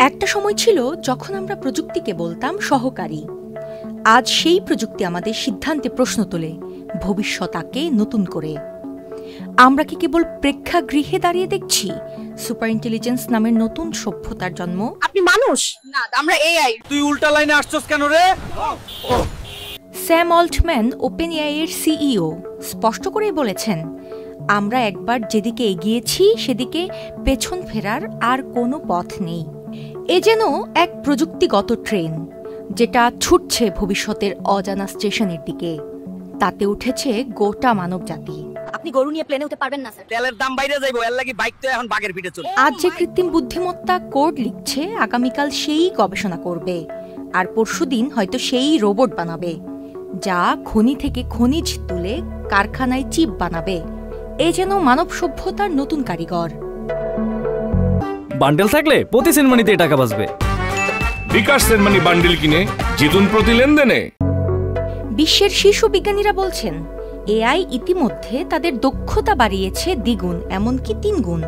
একটা সময় ছিল যখন আমরা প্রযুক্তিকে বলতাম সহকারী। আজ সেই প্রযুক্তি আমাদের সিদ্ধান্তে প্রশ্ন তোলে, ভবিষ্যৎ আঁকে নতুন করে। আমরা কি কেবল প্রেক্ষাগৃহে দাঁড়িয়ে দেখছি সুপার ইন্টেলিজেন্স নামের নতুন সভ্যতার জন্ম? আপনি মানুষ না, আমরা এআই। তুই উল্টা লাইনে আসছস কেন রে? স্যাম অল্টম্যান ওপেন এআই এর সিইও স্পষ্ট করেই বলেছেন, আমরা একবার যেদিকে এগিয়েছি সেদিকে পেছন ফেরার আর কোনো পথ নেই। এ যেন এক প্রযুক্তিগত ট্রেন যেটা ছুটছে ভবিষ্যতের অজানা স্টেশনের দিকে। তাতে উঠেছে গোটা মানব জাতি। আপনি গরু নিয়ে প্লেনে উঠতে পারবেন না স্যার। তেলের দাম বাইরে যাইবো, এর লাগি বাইক তো এখন বাগের পিঠে চলে। আজ যে কৃত্রিম বুদ্ধিমত্তা কোড লিখছে, আগামীকাল সেই গবেষণা করবে, আর পরশুদিন হয়তো সেই রোবট বানাবে যা খনি থেকে খনিজ তুলে কারখানায় চিপ বানাবে। এ যেন মানব সভ্যতার নতুন কারিগর। বান্ডেল থাকলে প্রতি সেনমানিতে টাকা বাঁচবে। বিকাশ সেনমানি বান্ডেল কিনে জিতুন প্রতি লেনদেনে। বিশ্বের শীর্ষ বিজ্ঞানীরা বলছেন, এআই ইতিমধ্যে তাদের দক্ষতা বাড়িয়েছে দ্বিগুণ, এমনকি 3 গুণ।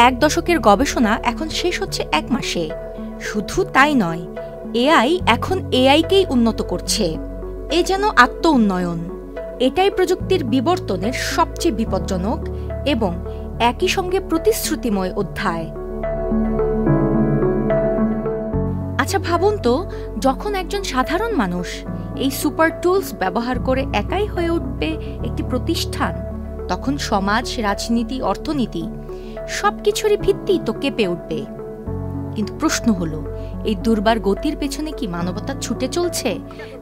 1 দশকের গবেষণা এখন শেষ হচ্ছে 1 মাসে। শুধু তাই নয়, এআই এখন এআইকেই উন্নত করছে। এ যেন আত্ম উন্নয়ন। এটাই প্রযুক্তির বিবর্তনের সবচেয়ে বিপজ্জনক এবং একই সঙ্গে প্রতিশ্রুতিময় অধ্যায়। আচ্ছা ভাবুন তো, যখন একজন সাধারণ মানুষ এই সুপার টুলস ব্যবহার করে একাই হয়ে উঠবে একটি প্রতিষ্ঠান, তখন সমাজ, রাজনীতি, অর্থনীতি সবকিছুরই ভিত্তি তো কেঁপে উঠবে। কিন্তু প্রশ্ন হলো, এই দুর্বার গতির পেছনে কি মানবতা ছুটে চলছে,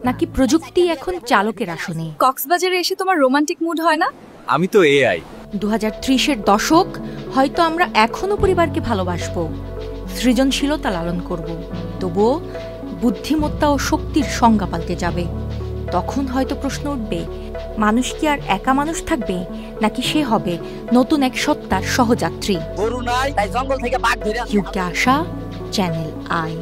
নাকি প্রযুক্তি এখন চালকের আসনে? কক্সবাজারে এসে তোমার রোমান্টিক মুড হয় না? আমি তো এআই। 2030-এর দশক, হয়তো আমরা এখনো পরিবারকে ভালোবাসবো, সৃজনশীলতা লালন করব, তবুও বুদ্ধিমত্তা ও শক্তির সংজ্ঞা পাল্টে যাবে। তখন হয়তো প্রশ্ন উঠবে, মানুষ কি আর একা মানুষ থাকবে, নাকি সে হবে নতুন এক সত্তার সহযাত্রী? গরু নাই, তাই জঙ্গল থেকে বাঘ ধরে ইউকে আশা, চ্যানেল আই।